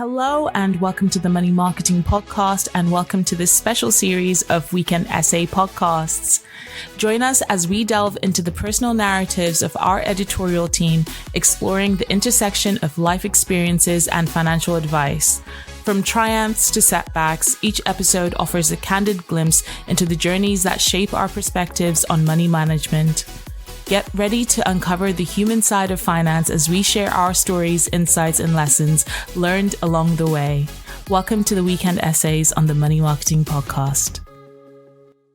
Hello and welcome to the Money Marketing Podcast, and welcome to this special series of Weekend Essay podcasts. Join us as we delve into the personal narratives of our editorial team, exploring the intersection of life experiences and financial advice. From triumphs to setbacks, each episode offers a candid glimpse into the journeys that shape our perspectives on money management. Get ready to uncover the human side of finance as we share our stories, insights, and lessons learned along the way. Welcome to the Weekend Essays on the Money Marketing Podcast.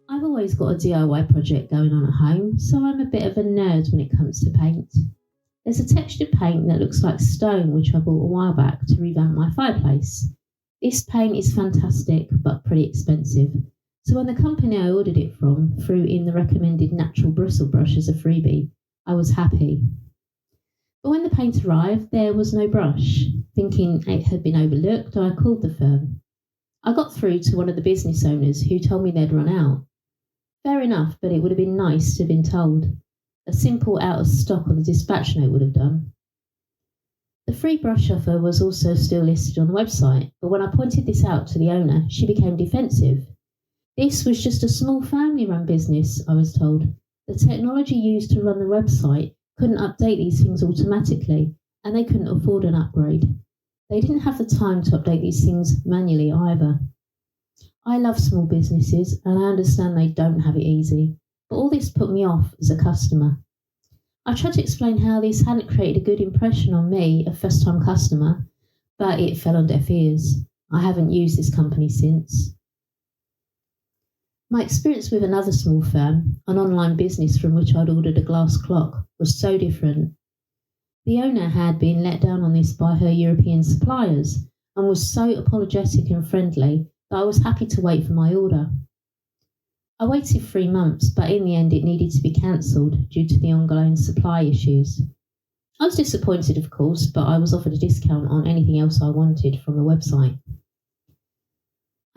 I've always got a DIY project going on at home, so I'm a bit of a nerd when it comes to paint. There's a textured paint that looks like stone, which I bought a while back to revamp my fireplace. This paint is fantastic, but pretty expensive. So when the company I ordered it from threw in the recommended natural bristle brush as a freebie, I was happy. But when the paint arrived, there was no brush. Thinking it had been overlooked, I called the firm. I got through to one of the business owners who told me they'd run out. Fair enough, but it would have been nice to have been told. A simple out of stock on the dispatch note would have done. The free brush offer was also still listed on the website, but when I pointed this out to the owner, she became defensive. This was just a small family-run business, I was told. The technology used to run the website couldn't update these things automatically, and they couldn't afford an upgrade. They didn't have the time to update these things manually either. I love small businesses, and I understand they don't have it easy, but all this put me off as a customer. I tried to explain how this hadn't created a good impression on me, a first-time customer, but it fell on deaf ears. I haven't used this company since. My experience with another small firm, an online business from which I'd ordered a glass clock, was so different. The owner had been let down on this by her European suppliers and was so apologetic and friendly that I was happy to wait for my order. I waited 3 months, but in the end it needed to be cancelled due to the ongoing supply issues. I was disappointed, of course, but I was offered a discount on anything else I wanted from the website.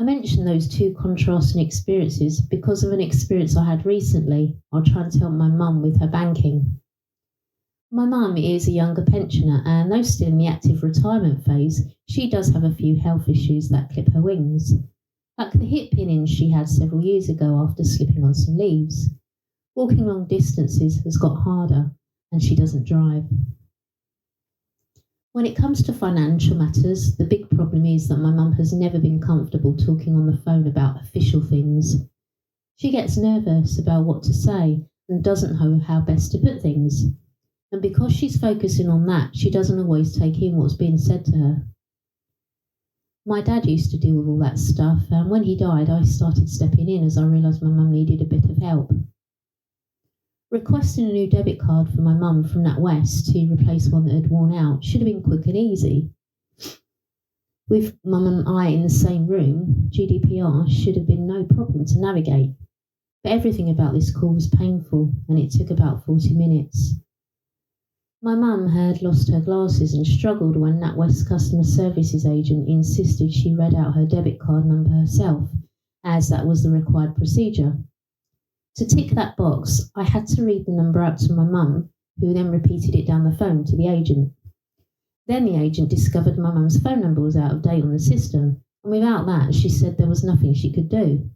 I mention those two contrasting experiences because of an experience I had recently while trying to help my mum with her banking. My mum is a younger pensioner, and though still in the active retirement phase, she does have a few health issues that clip her wings, like the hip pinning she had several years ago after slipping on some leaves. Walking long distances has got harder, and she doesn't drive. When it comes to financial matters, the big problem is that my mum has never been comfortable talking on the phone about official things. She gets nervous about what to say and doesn't know how best to put things. And because she's focusing on that, she doesn't always take in what's being said to her. My dad used to deal with all that stuff, and when he died, I started stepping in as I realised my mum needed a bit of help. Requesting a new debit card for my mum from NatWest to replace one that had worn out should have been quick and easy. With mum and I in the same room, GDPR should have been no problem to navigate. But everything about this call was painful, and it took about 40 minutes. My mum had lost her glasses and struggled when NatWest customer services agent insisted she read out her debit card number herself, as that was the required procedure. To tick that box, I had to read the number out to my mum, who then repeated it down the phone to the agent. Then the agent discovered my mum's phone number was out of date on the system, and without that, she said there was nothing she could do.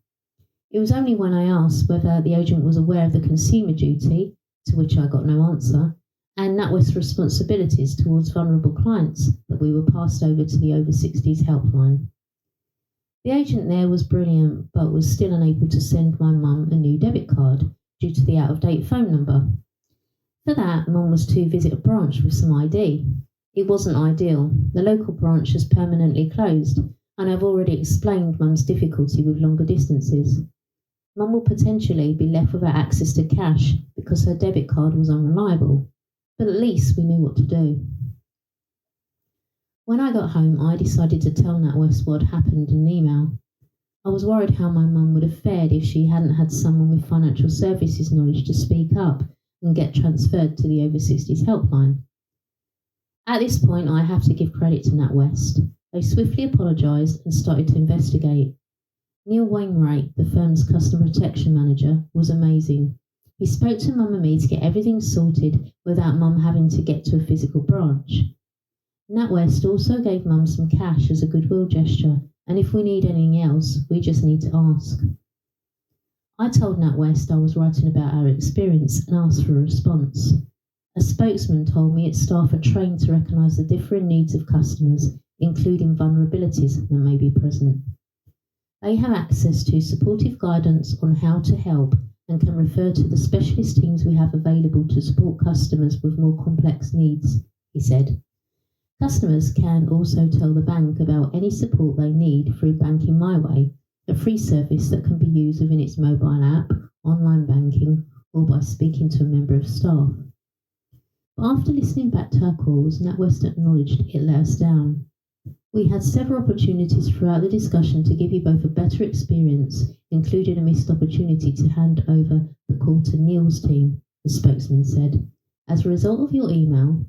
It was only when I asked whether the agent was aware of the consumer duty, to which I got no answer, and NatWest's responsibilities towards vulnerable clients that we were passed over to the over 60s helpline. The agent there was brilliant, but was still unable to send my mum a new debit card due to the out-of-date phone number. For that, mum was to visit a branch with some ID. It wasn't ideal. The local branch has permanently closed, and I've already explained mum's difficulty with longer distances. Mum will potentially be left without access to cash because her debit card was unreliable, but at least we knew what to do. When I got home, I decided to tell NatWest what had happened in an email. I was worried how my mum would have fared if she hadn't had someone with financial services knowledge to speak up and get transferred to the over 60s helpline. At this point, I have to give credit to NatWest. They swiftly apologised and started to investigate. Neil Wainwright, the firm's customer protection manager, was amazing. He spoke to Mum and me to get everything sorted without Mum having to get to a physical branch. NatWest also gave Mum some cash as a goodwill gesture, and if we need anything else, we just need to ask. I told NatWest I was writing about our experience and asked for a response. A spokesman told me its staff are trained to recognise the differing needs of customers, including vulnerabilities that may be present. They have access to supportive guidance on how to help and can refer to the specialist teams we have available to support customers with more complex needs, he said. Customers can also tell the bank about any support they need through Banking My Way, a free service that can be used within its mobile app, online banking, or by speaking to a member of staff. But after listening back to our calls, NatWest acknowledged it let us down. We had several opportunities throughout the discussion to give you both a better experience, including a missed opportunity to hand over the call to Neil's team, the spokesman said. As a result of your email,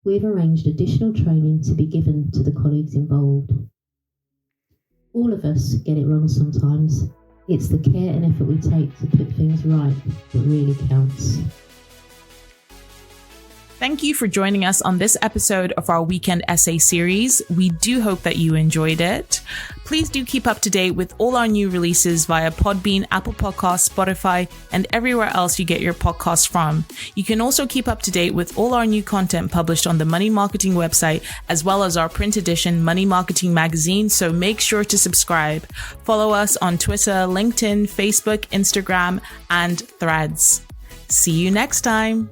we have arranged additional training to be given to the colleagues involved. All of us get it wrong sometimes. It's the care and effort we take to put things right that really counts. Thank you for joining us on this episode of our Weekend Essay series. We do hope that you enjoyed it. Please do keep up to date with all our new releases via Podbean, Apple Podcasts, Spotify, and everywhere else you get your podcasts from. You can also keep up to date with all our new content published on the Money Marketing website, as well as our print edition Money Marketing magazine, so make sure to subscribe. Follow us on Twitter, LinkedIn, Facebook, Instagram, and Threads. See you next time.